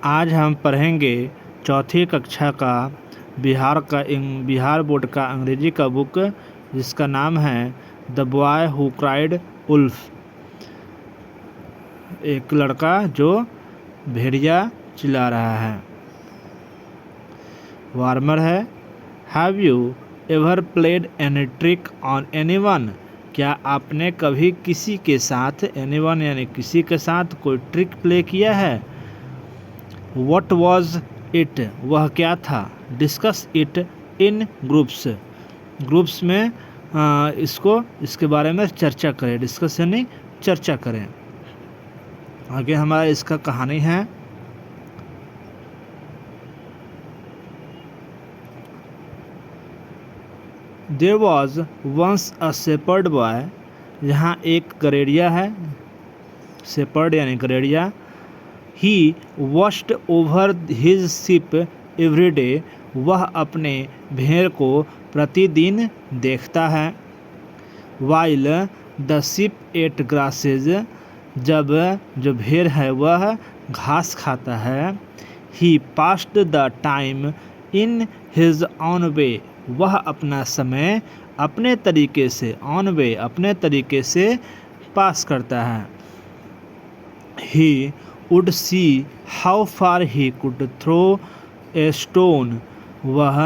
आज हम पढ़ेंगे चौथी कक्षा का बिहार बोर्ड का अंग्रेजी का बुक, जिसका नाम है the boy who cried wolf. एक लड़का जो भेड़िया चिल्ला रहा है। वार्मर है। Have you ever played any trick on anyone? क्या आपने कभी किसी के साथ, एनीवन यानी किसी के साथ, कोई ट्रिक प्ले किया है? What was it? वह क्या था? Discuss it in groups. Groups में इसके बारे में चर्चा करें। डिस्कस यानी चर्चा करें। आगे हमारा इसका कहानी है। There was once a shepherd boy. यहाँ एक गरेड़िया है। शेपर्ड यानी गरेड़िया। He watched over his sheep every day. वह अपने भेड़ को प्रतिदिन देखता है। While the sheep ate grasses. जब जो भेड़ है वह घास खाता है। He passed the time in his own way. वह अपना समय अपने तरीके से, on way, अपने तरीके से पास करता है। He would see how far he could throw a stone. वह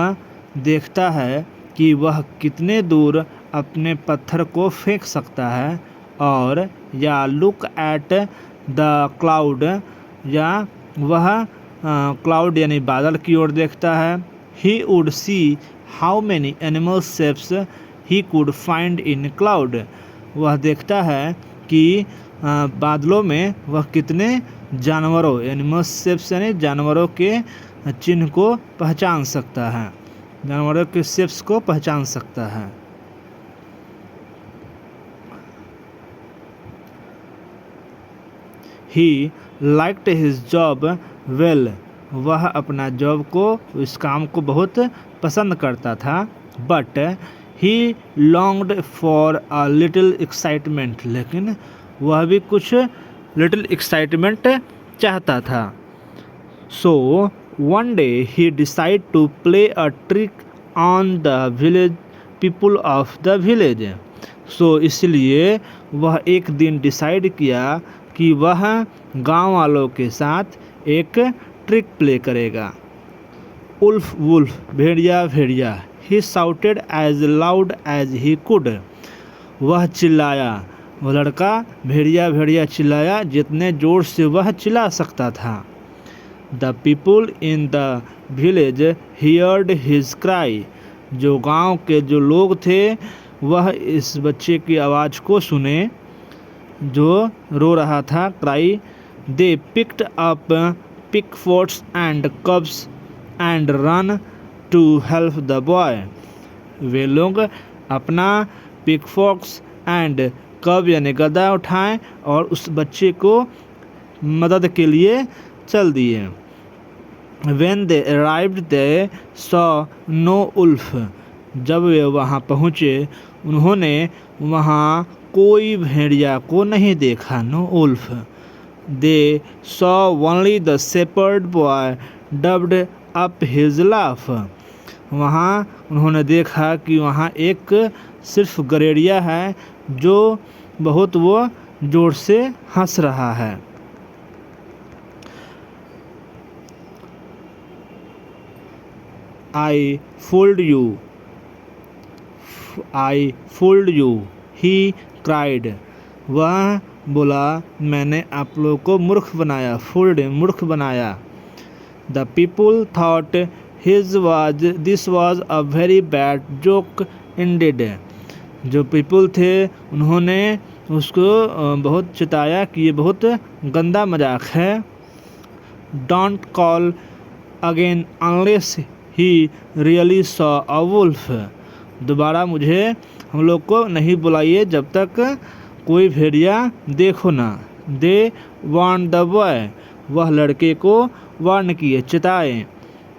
देखता है कि वह कितने दूर अपने पत्थर को फेंक सकता है। और या look at the cloud, या वह क्लाउड यानी बादल की ओर देखता है। He would see how many animal shapes he could find in cloud. वह देखता है कि बादलों में वह कितने जानवरों, एनिमल शेप्स यानी जानवरों के चिन्ह को पहचान सकता है, जानवरों के शेप्स को पहचान सकता है। He liked his job well. वह अपना जॉब को, इस काम को बहुत पसंद करता था। But he longed for a little excitement. लेकिन वह भी कुछ लिटिल एक्साइटमेंट चाहता था। So one day he decided to play a trick on the village people of the village. So इसलिए वह एक दिन डिसाइड किया कि वह गांव वालों के साथ एक ट्रिक प्ले करेगा। उल्फ वुल्फ, भेड़िया भेड़िया। He shouted as loud as he could. वह चिल्लाया, वह लड़का भेड़िया भेड़िया चिल्लाया जितने ज़ोर से वह चिल्ला सकता था। The people in the village heard his cry. जो गांव के जो लोग थे वह इस बच्चे की आवाज़ को सुने जो रो रहा था, cry. They picked up pitchforks and clubs and ran to help the boy. वे लोग अपना पिकफॉक्स एंड कब यानी गदा उठाएं और उस बच्चे को मदद के लिए चल दिए। When they arrived they saw no wolf. जब वे वहाँ पहुँचे उन्होंने वहाँ कोई भेड़िया को नहीं देखा, no wolf. They saw only the shepherd boy dubbed up his laugh. वहाँ उन्होंने देखा कि वहाँ एक सिर्फ गरेड़िया है जो बहुत वो जोर से हंस रहा है। I fooled you. I fooled you. He cried. वह बोला, मैंने आप लोगों को मूर्ख बनाया। fooled मूर्ख बनाया। The people thought this was a very bad joke indeed. जो पीपल थे उन्होंने उसको बहुत चिताया कि ये बहुत गंदा मजाक है। Don't call again unless he really saw a wolf. दोबारा मुझे हम लोग को नहीं बुलाइए जब तक कोई भेड़िया देखो ना। They warned the boy. वह लड़के को वार्न किए, चिताए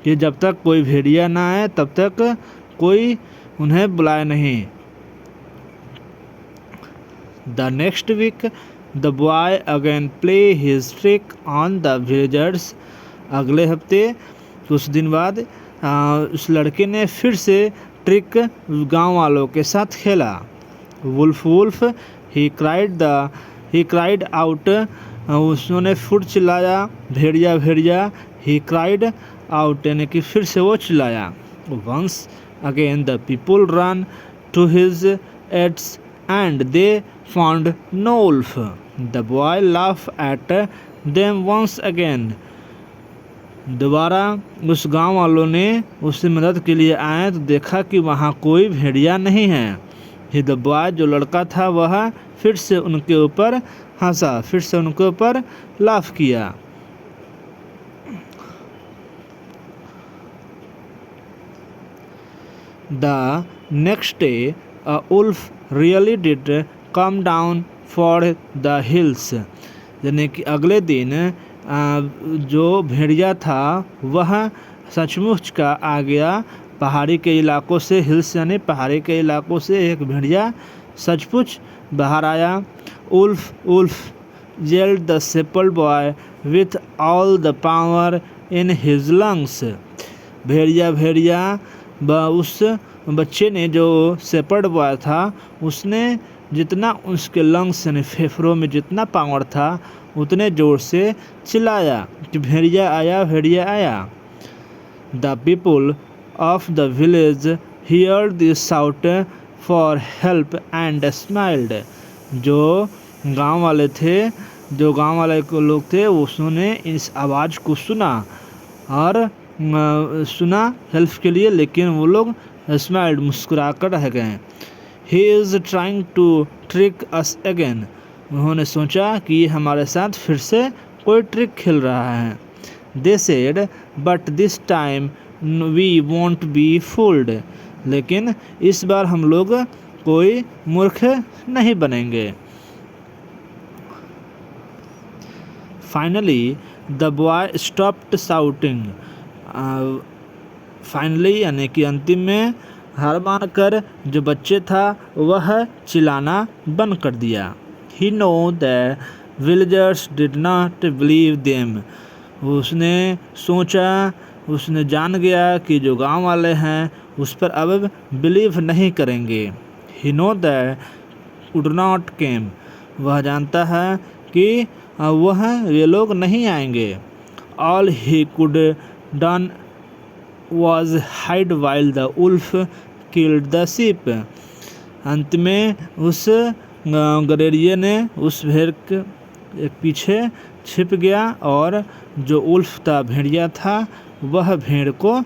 कि जब तक कोई भेड़िया ना आए तब तक कोई उन्हें बुलाए नहीं। The next week the boy again play his trick on the villagers. अगले हफ्ते कुछ दिन बाद उस लड़के ने फिर से ट्रिक गांव वालों के साथ खेला। Wolf wolf he cried out, उसने फिर चिल्लाया। भेड़िया भेड़िया ही क्राइड आउट, यानी कि फिर से वो चिल्लाया। Once again the people run to his aids and they found no wolf. The boy laugh at them once again. दोबारा उस गांव वालों ने उससे मदद के लिए आए तो देखा कि वहाँ कोई भेड़िया नहीं है। ही द बॉय, जो लड़का था वह फिर से उनके ऊपर हंसा, फिर से उनके ऊपर लाफ किया। The next day a wolf really did come down for the hills, यानी कि अगले दिन जो भेड़िया था वह सचमुच का आ गया पहाड़ी के इलाकों से। हिल्स यानी पहाड़ी के इलाकों से एक भेड़िया सचमुच बाहर आया। Wolf wolf yelled the shepherd boy with all the power in his lungs। भेड़िया भेड़िया उस बच्चे ने, जो शेपर्ड बॉय था, उसने जितना उसके लंग्स यानी फेफड़ों में जितना पावर था उतने ज़ोर से चिल्लाया कि भेड़िया आया, भेड़िया आया। The people of the village heard this shout for help and smiled. जो गांव वाले थे, जो गांव वाले को लोग थे, उसने इस आवाज़ को सुना और सुना हेल्प के लिए, लेकिन वो लोग स्माइल्ड, मुस्कुरा कर रह गए। He is trying to trick us again. उन्होंने सोचा कि ये हमारे साथ फिर से कोई ट्रिक खेल रहा है। They said but this time we won't be fooled. लेकिन इस बार हम लोग कोई मूर्ख नहीं बनेंगे। Finally the boy stopped shouting. Finally यानी कि अंतिम में हार मानकर जो बच्चे था वह चिल्लाना बंद कर दिया। He know the villagers did not believe them. उसने सोचा, उसने जान गया कि जो गांव वाले हैं उस पर अब बिलीव नहीं करेंगे। He know the would not came. वह जानता है कि वह वे लोग नहीं आएंगे। All he could done was hide while the wolf killed the sheep। अंत में उस गडेरिये ने उस भेड़ के पीछे छिप गया और जो उल्फ था, भेड़िया था, वह भेड़ को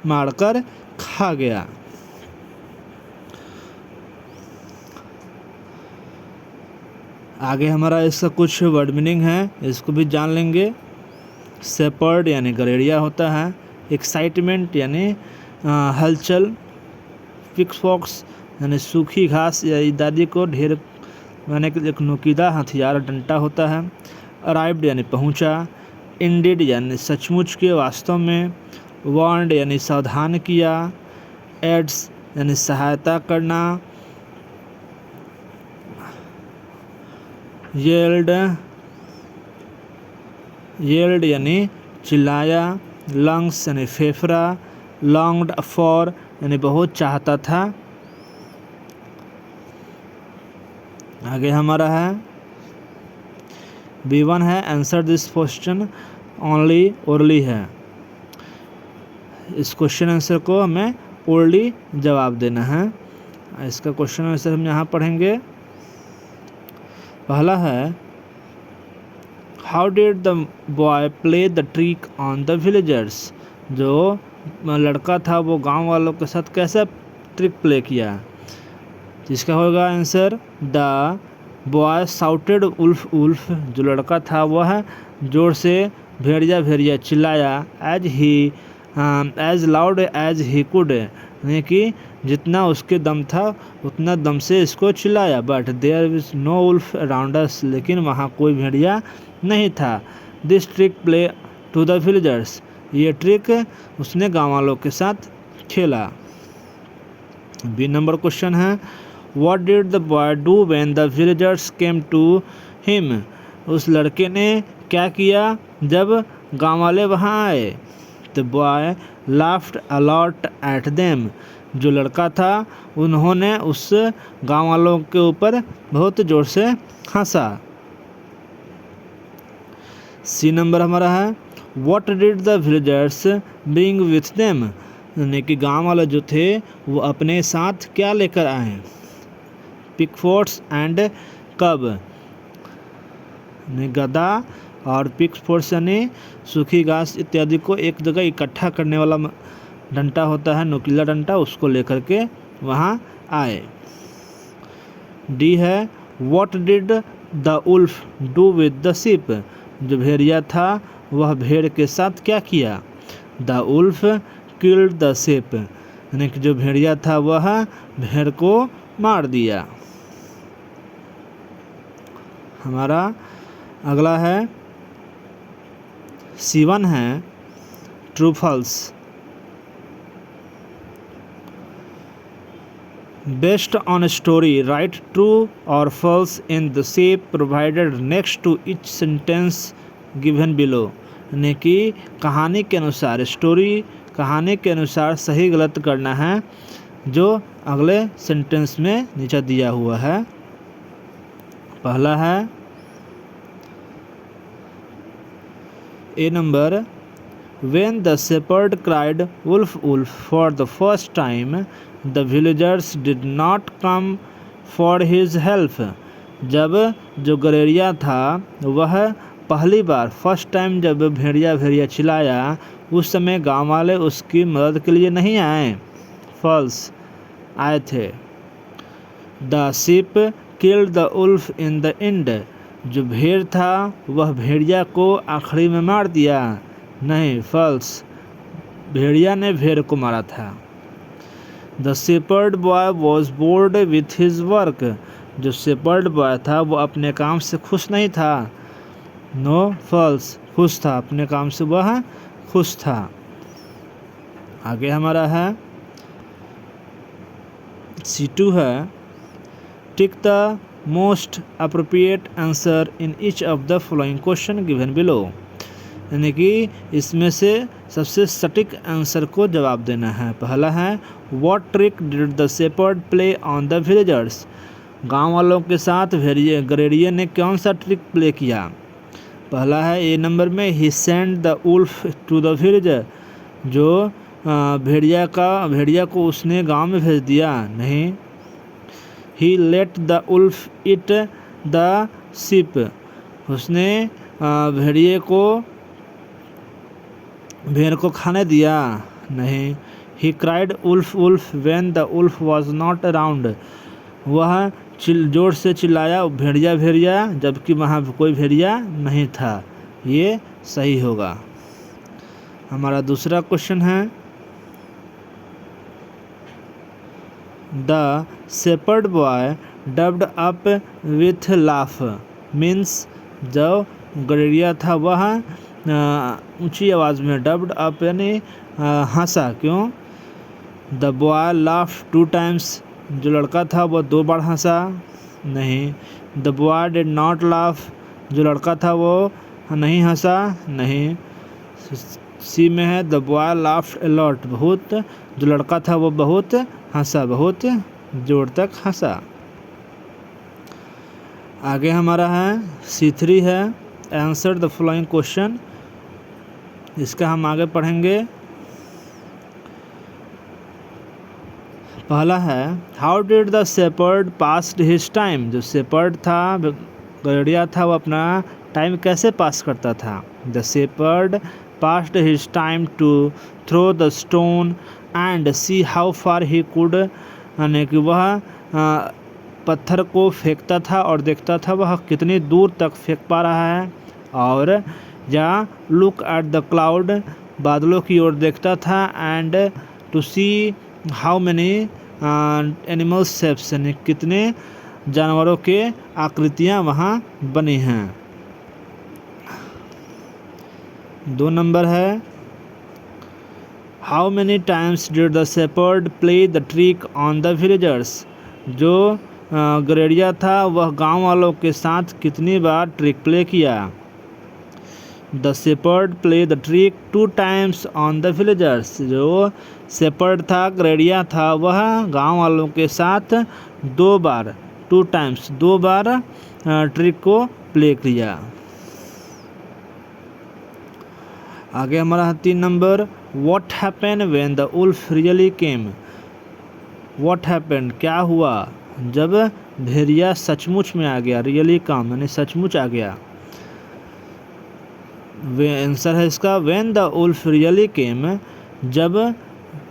मारकर खा गया। आगे हमारा इसका कुछ वर्ड मीनिंग है, इसको भी जान लेंगे। शेपर्ड यानी गडेरिया होता है। एक्साइटमेंट यानी हलचल। पिक्सफॉक्स यानी सूखी घास या इत्यादि को ढेर यानी कि एक नुकीला हथियार डंटा होता है। अराइव्ड यानी पहुंचा। इंडिड यानी सचमुच के, वास्तव में। वार्नड यानी सावधान किया। एड्स यानी सहायता करना। येल्ड यानी चिल्लाया। लंग्स यानी फेफड़ा। लॉन्ग्ड फॉर यानी बहुत चाहता था। आगे हमारा है B1 है answer this question only orally है। इस क्वेश्चन आंसर को हमें ओरली जवाब देना है। इसका क्वेश्चन आंसर हम यहाँ पढ़ेंगे। पहला है how did the boy play the trick on the villagers. जो लड़का था वो गांव वालों के साथ कैसा ट्रिक प्ले किया। इसका होगा answer the boy shouted wolf wolf. जो लड़का था वह जोर से भेड़िया भेड़िया चिल्लाया। As loud as he could, यानी कि जितना उसके दम था उतना दम से इसको चिल्लाया। But there is no wolf around us. लेकिन वहाँ कोई भेड़िया नहीं था। This trick play to the villagers. ये ट्रिक उसने गाँव वालों के साथ खेला। बी नंबर क्वेश्चन है what did the boy do when the villagers came to him. उस लड़के ने क्या किया जब गांव वाले वहाँ आए। The boy laughed a lot at them. जो लड़का था उन्होंने उस गांव वालों के ऊपर बहुत ज़ोर से हंसा। सी नंबर हमारा है what did the villagers bring with them. यानी कि गांव वाले जो थे वो अपने साथ क्या लेकर आए। पिकफोर्ड्स एंड कब, गदा और पिकफोर्ड्स यानी सूखी घास इत्यादि को एक जगह इकट्ठा करने वाला डंडा होता है, नुकीला डंडा, उसको लेकर के वहाँ आए। डी है what did the wolf do with the sheep. जो भेड़िया था वह भेड़ के साथ क्या किया। The wolf killed the sheep, यानी कि जो भेड़िया था वह भेड़ को मार दिया। हमारा अगला है C1 है true false. Based on story right true और false in the shape provided next to each sentence given below. यानी कि कहानी के अनुसार, स्टोरी कहानी के अनुसार सही गलत करना है जो अगले सेंटेंस में नीचे दिया हुआ है। पहला है A number When the shepherd cried wolf wolf for the first time, the villagers did not come for his help. जब जो गलेरिया था वह पहली बार फर्स्ट टाइम जब भेड़िया भेड़िया चिल्लाया उस समय गांव वाले उसकी मदद के लिए नहीं आए। फॉल्स, आए थे। The sheep killed the wolf in the end. जो भेड़ था वह भेड़िया को आखिरी में मार दिया। नहीं, फॉल्स, भेड़िया ने भेड़ को मारा था। The shepherd boy was bored with his work. जो शेपर्ड बॉय था वो अपने काम से खुश नहीं था। नो, फॉल्स, खुश था, अपने काम से वह खुश था। आगे हमारा है C2 है tick the most appropriate answer in each of the following question given below. यानी कि इसमें से सबसे सटीक आंसर को जवाब देना है। पहला है what trick did the shepherd play on the villagers. गांव वालों के साथ गलेरिया ने कौन सा ट्रिक प्ले किया। पहला है ए नंबर में he send the wolf to the village. जो भेड़िया को उसने गांव में भेज दिया। नहीं। He let the wolf eat the sheep. उसने भेड़ को खाने दिया। नहीं। He cried wolf wolf when the wolf was not around. वह जोर से चिल्लाया भेड़िया भेड़िया जबकि वहाँ कोई भेड़िया नहीं था। ये सही होगा। हमारा दूसरा क्वेश्चन है the shepherd boy doubled up with laugh means जो गलेरिया था वह ऊंची आवाज़ में डब्ड अप यानी हंसा। क्यों। The boy laugh 2 times. जो लड़का था वह 2 बार हंसा। नहीं। The boy did not laugh. जो लड़का था वो नहीं हंसा। नहीं। सी में है the boy laughed a lot. बहुत, जो लड़का था वो बहुत हंसा, बहुत जोर तक हंसा। आगे हमारा है C3 है आंसर द फॉलोइंग क्वेश्चन। इसका हम आगे पढ़ेंगे। पहला है how did the shepherd passed his time. जो शेपर्ड था, गलेरिया था, वो अपना टाइम कैसे पास करता था। The shepherd passed his time to throw the stone and see how far he could. यानी कि वह पत्थर को फेंकता था और देखता था वह कितनी दूर तक फेंक पा रहा है। और या लुक एट द क्लाउड, बादलों की ओर देखता था। And to see how many animal shapes, यानी कितने जानवरों के आकृतियाँ वहाँ बनी हैं। 2 नंबर है how many times did the shepherd play the trick on the villagers. जो गलेरिया था वह गांव वालों के साथ कितनी बार ट्रिक प्ले किया। The shepherd play the trick 2 times on the villagers. जो शेपर्ड था, गड़ेरिया था, वह गांव वालों के साथ 2 बार 2 times 2 बार ट्रिक को प्ले किया। आगे हमारा है 3 number, what happen when the wolf really came. What happen, क्या हुआ जब भेड़िया सचमुच में आ गया। रियली कम यानी सचमुच आ गया। आंसर है इसका when the wolf really came, जब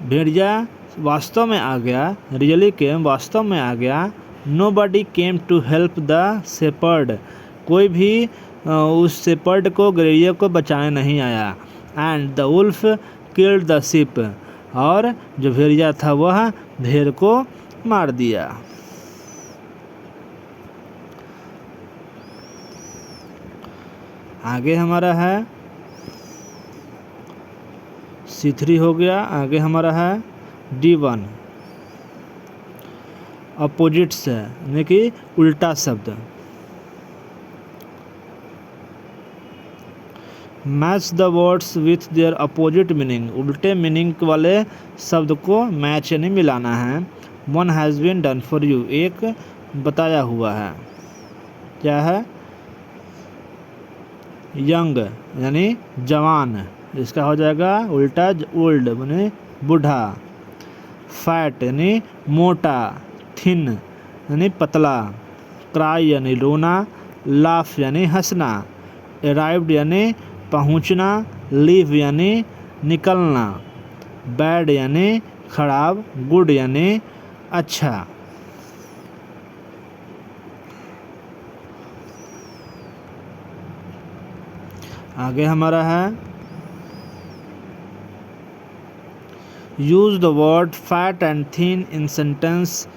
भेड़िया वास्तव में आ गया। रियली केम वास्तव में आ गया। Nobody came to help the shepherd, कोई भी उस शेपर्ड को, गड़ेरिया को बचाने नहीं आया। And the wolf killed the sheep, और जो भेड़िया था वह भेड़ को मार दिया। आगे हमारा है C3 हो गया। आगे हमारा है D1, अपोजिट्स है यानी कि उल्टा शब्द। Match the words with their opposite meaning, उल्टे मीनिंग वाले शब्द को मैच यानी मिलाना है। One has been done for you, एक बताया हुआ है। क्या है? यंग यानी जवान, इसका हो जाएगा उल्टा ओल्ड यानी बूढ़ा। फैट यानी मोटा, थिन यानी पतला। क्राई यानी रोना, लाफ यानी हंसना। अराइव्ड यानी पहुंचना, लीव यानी निकलना। बैड यानी खराब, गुड यानी अच्छा। आगे हमारा है use the word fat and thin in sentence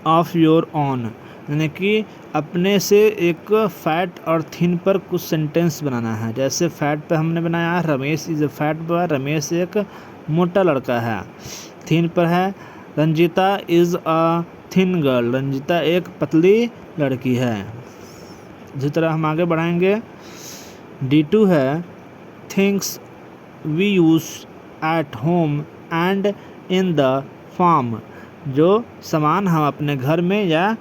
of your own, यानी कि अपने से एक फैट और थिन पर कुछ सेंटेंस बनाना है। जैसे फैट पे हमने बनाया Ramesh is a fat boy, Ramesh एक मोटा लड़का है। थिन पर है Ranjita is a thin girl, Ranjita एक पतली लड़की है। इसी तरह हम आगे बढ़ाएंगे। D2 है things we use at home and in the farm, जो सामान हम अपने घर में या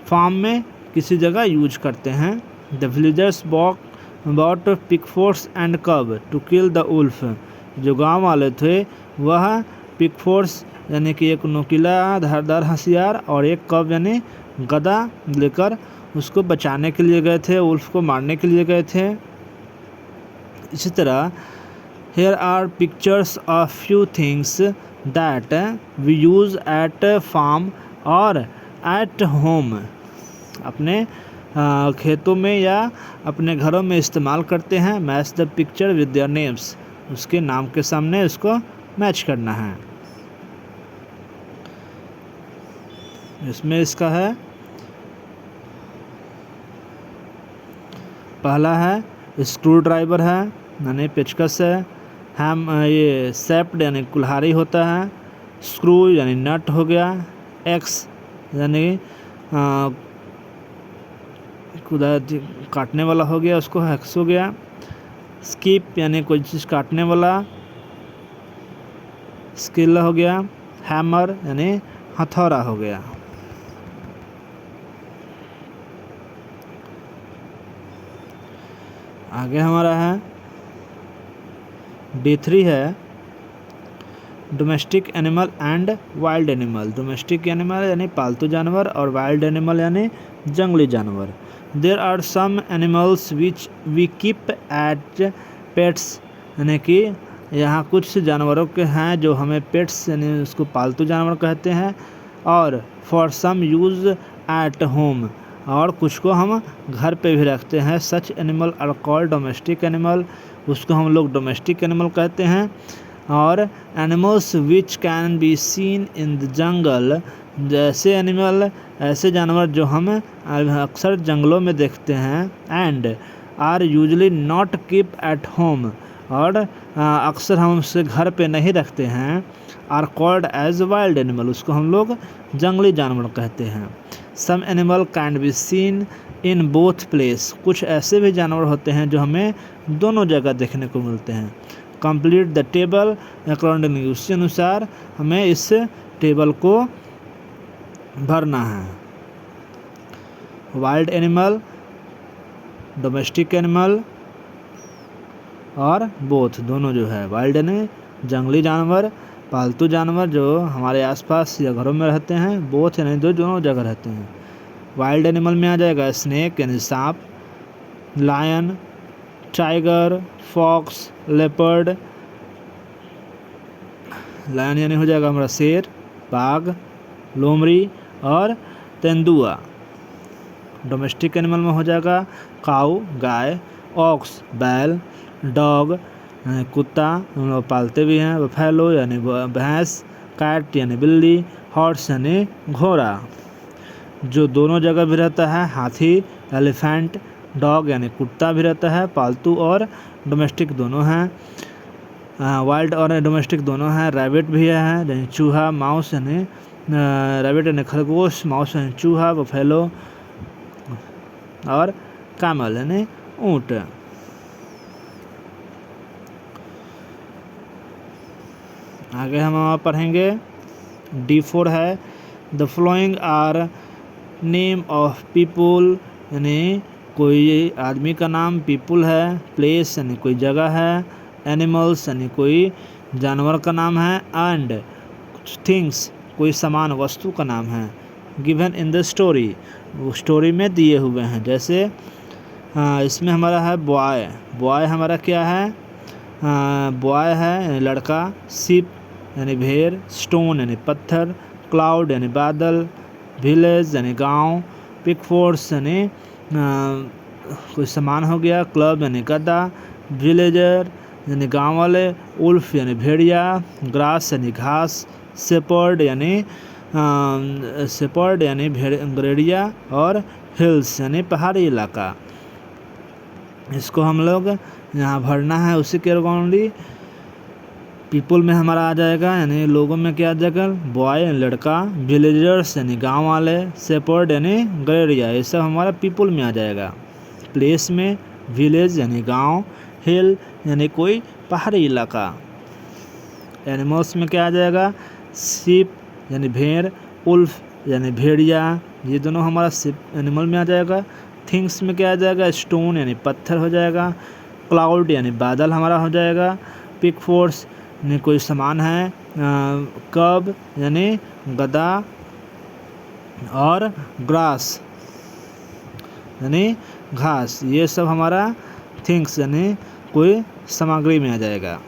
फार्म में किसी जगह यूज करते हैं। द विलेजर्स बॉट पिकफोर्ड्स एंड कब टू किल द वुल्फ, जो गांव वाले थे वह पिकफोर्ड्स यानी कि एक नोकीला धारदार हथियार और एक कब यानी गदा लेकर उसको बचाने के लिए गए थे, वुल्फ को मारने के लिए गए थे। इसी तरह here are pictures of few things that we use at farm और एट होम, अपने खेतों में या अपने घरों में इस्तेमाल करते हैं। Match the picture with their names, उसके नाम के सामने उसको मैच करना है। इसमें इसका है पहला है स्क्रू ड्राइवर है यानी पेचकस है। हम ये सेप्ड यानी कुल्हाड़ी होता है। स्क्रू यानी नट हो गया। एक्स यानी काटने वाला हो गया, उसको हेक्स हो गया। स्किप यानी कोई चीज़ काटने वाला, स्किल हो गया। हैमर यानी हथौड़ा हो गया। आगे हमारा है D3 है domestic animal and wild animal. Domestic animal यानी पालतू जानवर और वाइल्ड एनिमल यानी जंगली जानवर। There are some animals which we keep at pets, यानी कि यहाँ कुछ जानवरों के हैं जो हमें पेट्स यानी उसको पालतू जानवर कहते हैं। और for some use at home, और कुछ को हम घर पे भी रखते हैं। Such animal are called domestic animal, उसको हम लोग डोमेस्टिक एनिमल कहते हैं। और animals which can be seen in the jungle, जैसे एनिमल ऐसे जानवर जो हम अक्सर जंगलों में देखते हैं। And are usually not keep at home, और अक्सर हम उसे घर पे नहीं रखते हैं। Are called as wild animal, उसको हम लोग जंगली जानवर कहते हैं। Some animal can be seen in both place, कुछ ऐसे भी जानवर होते हैं जो हमें दोनों जगह देखने को मिलते हैं। कंप्लीट द टेबल अकॉर्डिंगली, उसके अनुसार हमें इस टेबल को भरना है। वाइल्ड एनिमल, डोमेस्टिक एनिमल और बोथ, दोनों जो है। वाइल्ड यानी जंगली जानवर, पालतू जानवर जो हमारे आसपास या घरों में रहते हैं। बोथ यानी जो दोनों जगह रहते हैं। वाइल्ड एनिमल में आ जाएगा स्नेक यानी सांप, lion, tiger, fox, leopard. Lion यानी हो जाएगा हमारा शेर, बाघ, लोमड़ी और तेंदुआ। डोमेस्टिक एनिमल में हो जाएगा काऊ, गाय, ऑक्स, बैल, डॉग कुत्ता, हम लोग पालते भी हैं, बफेलो यानी भैंस, कैट यानी बिल्ली, हॉर्स यानी घोड़ा। जो दोनों जगह भी रहता है हाथी, एलिफेंट, डॉग यानी कुत्ता भी रहता है, पालतू और डोमेस्टिक दोनों हैं। वाइल्ड और डोमेस्टिक दोनों हैं। रैबिट भी है यानी चूहा, माउस यानी रैबिट यानी खरगोश, माउस यानी चूहा, बफेलो और कैमल यानी ऊँट। आगे हम पढ़ेंगे D4 है the following are name of people, यानी कोई आदमी का नाम, पीपुल है, प्लेस यानी कोई जगह है, एनिमल्स यानी कोई जानवर का नाम है, एंड थिंग्स कोई सामान वस्तु का नाम है। गिवन इन द स्टोरी, वो स्टोरी में दिए हुए हैं। जैसे इसमें हमारा है बॉय, बॉय हमारा क्या है, बॉय है यानी लड़का, शिप यानी भेड़, स्टोन यानी पत्थर, क्लाउड यानी बादल, विलेज यानी गांव, पिकफोर्ड्स यानी कोई सामान हो गया, क्लब यानी गद्दा, विलेजर यानी गांव वाले, उल्फ यानी भेड़िया, ग्रास यानी घास, शेपर्ड यानी भेड़िया और हिल्स यानी पहाड़ी इलाका। इसको हम लोग यहाँ भरना है उसी के अकॉर्डिंगली। पीपल में हमारा आ जाएगा यानी लोगों में क्या आ जाएगा, बॉय यानी लड़का, विलेजर्स यानी गांव वाले, शेपर्ड यानी गड़ेरिया, ये सब हमारा पीपल में आ जाएगा। प्लेस में विलेज यानी गांव, हिल यानी कोई पहाड़ी इलाका। एनिमल्स में क्या आ जाएगा, शिप यानी भेड़, उल्फ यानी भेड़िया, ये दोनों हमारा शिप एनिमल में आ जाएगा। थिंग्स में क्या आ जाएगा, स्टोन यानी पत्थर हो जाएगा, क्लाउड यानी बादल हमारा हो जाएगा, पिकफोर्ड्स यानी कोई सामान है, कब यानी गधा और ग्रास यानी घास, ये सब हमारा थिंग्स यानी कोई सामग्री में आ जाएगा।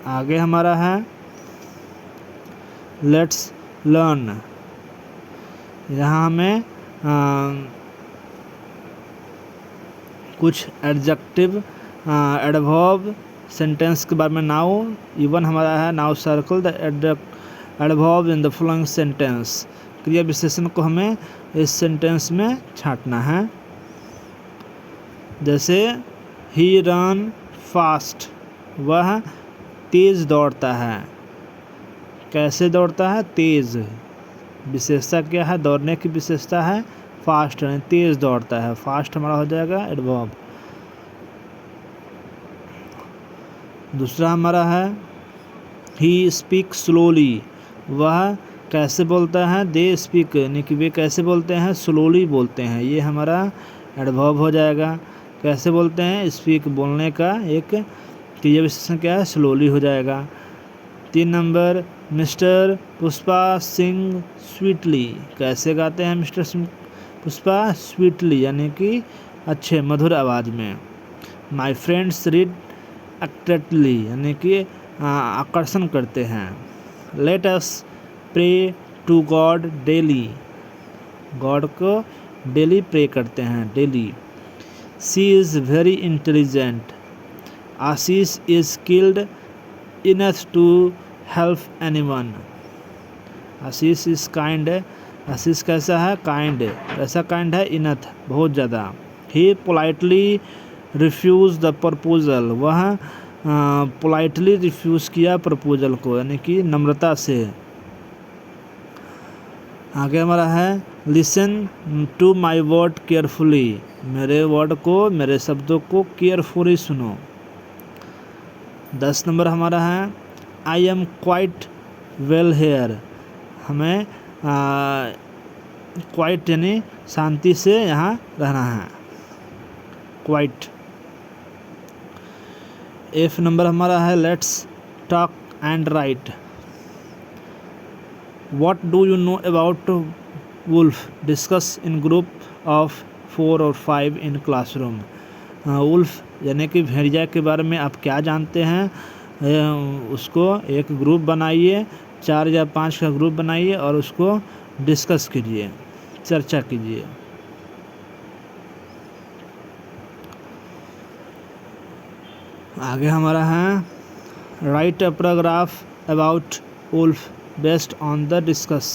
आगे हमारा है लेट्स लर्न, यहाँ हमें कुछ एडजेक्टिव एडवर्ब सेंटेंस के बारे में। नाउ इवन हमारा है, now circle the adverb in the following sentence, क्रिया विशेषण को हमें इस सेंटेंस में छांटना है। जैसे ही रन फास्ट, वह तेज़ दौड़ता है। कैसे दौड़ता है, तेज़। विशेषता क्या है, दौड़ने की विशेषता है फास्ट यानी तेज़ दौड़ता है, फास्ट हमारा हो जाएगा एडवर्ब। दूसरा हमारा है ही स्पीक स्लोली, वह कैसे बोलता है, दे स्पीक यानी कि वे कैसे बोलते हैं, स्लोली बोलते हैं, ये हमारा एडवर्ब हो जाएगा। कैसे बोलते हैं, स्पीक बोलने का एक क्रिया विशेषण क्या है, स्लोली हो जाएगा। 3 नंबर मिस्टर पुष्पा सिंग स्वीटली, कैसे गाते हैं मिस्टर पुष्पा, स्वीटली यानी कि अच्छे मधुर आवाज़ में। माय फ्रेंड्स रीड एक्टेटली यानी कि आकर्षण करते हैं। Let us pray to God daily, God को डेली प्रे करते हैं, daily. She is very intelligent, Ashish is skilled enough to help anyone. Ashish is kind, Ashish कैसा है, काइंड, ऐसा काइंड है, इनथ बहुत ज़्यादा। He politely refuse the proposal, वह पोलाइटली रिफ्यूज़ किया प्रपोजल को यानी कि नम्रता से। आगे हमारा है listen to my word carefully, मेरे वर्ड को, मेरे शब्दों को केयरफुली सुनो। 10 नंबर हमारा है I am quite well hair, हमें क्वाइट यानी शांति से यहाँ रहना है, क्वाइट। 8 नंबर हमारा है let's talk and right, What do you know about wolf? Discuss in group of 4 or 5 in classroom. Wolf यानी कि भेड़िया के बारे में आप क्या जानते हैं, उसको एक ग्रुप बनाइए, 4 या 5 का ग्रुप बनाइए और उसको डिस्कस कीजिए, चर्चा कीजिए। आगे हमारा है write a paragraph about wolf based on the discuss,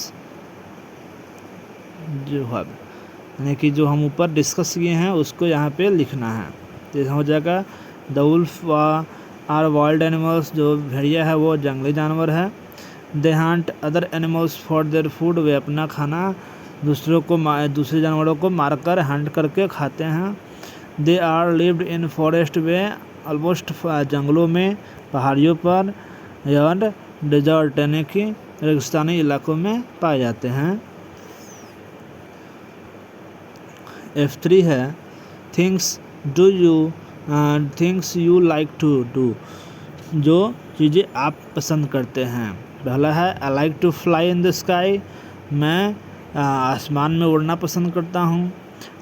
जो है यानी कि जो हम ऊपर डिस्कस किए हैं उसको यहाँ पे लिखना है। जैसे हो जाएगा the wolf are wild animals, जो भेड़िया है वो जंगली जानवर है। They hunt other animals for their food, वे अपना खाना दूसरे जानवरों को मारकर हंट करके खाते हैं। They are lived in forest, वे ऑलमोस्ट जंगलों में, पहाड़ियों पर और डेजर्ट यानी कि रेगिस्तानी इलाकों में पाए जाते हैं। F3 है things you like to do, जो चीज़ें आप पसंद करते हैं। पहला है I like to fly in the sky, मैं आसमान में उड़ना पसंद करता हूँ।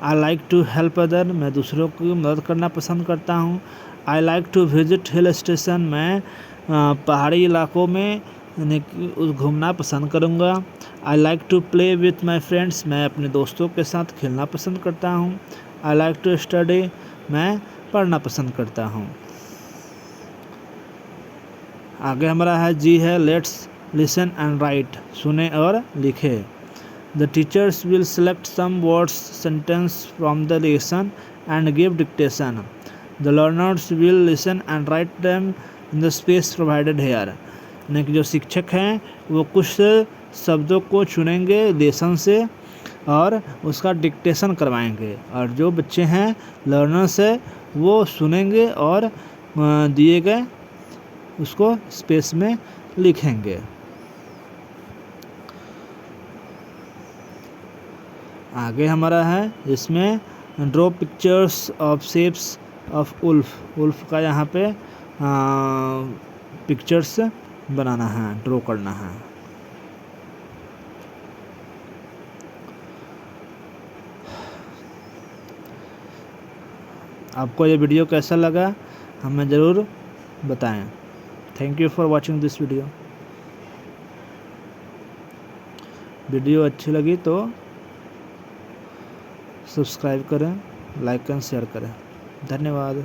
I like to help other, मैं दूसरों की मदद करना पसंद करता हूँ। I like to visit hill station, मैं पहाड़ी इलाकों में घूमना पसंद करूँगा। I like to play with my friends, मैं अपने दोस्तों के साथ खेलना पसंद करता हूँ। आई लाइक टू स्टडी, मैं पढ़ना पसंद करता हूँ। आगे हमारा है जी है लेट्स लिसन एंड राइट, सुने और लिखे। The teachers will select some words sentence from the lesson and give dictation. The learners will listen and write them in the space provided here, यानी कि जो शिक्षक हैं वो कुछ शब्दों को चुनेंगे लेसन से और उसका डिक्टेशन करवाएंगे, और जो बच्चे हैं लर्नर्स है वो सुनेंगे और दिए गए उसको स्पेस में लिखेंगे। आगे हमारा है इसमें draw pictures of shapes of wolf, wolf का यहाँ पे पिक्चर्स बनाना है, ड्रॉ करना है। आपको ये वीडियो कैसा लगा हमें ज़रूर बताएं। Thank you for watching this video. Video अच्छी लगी तो सब्सक्राइब करें, लाइक एंड शेयर करें। धन्यवाद।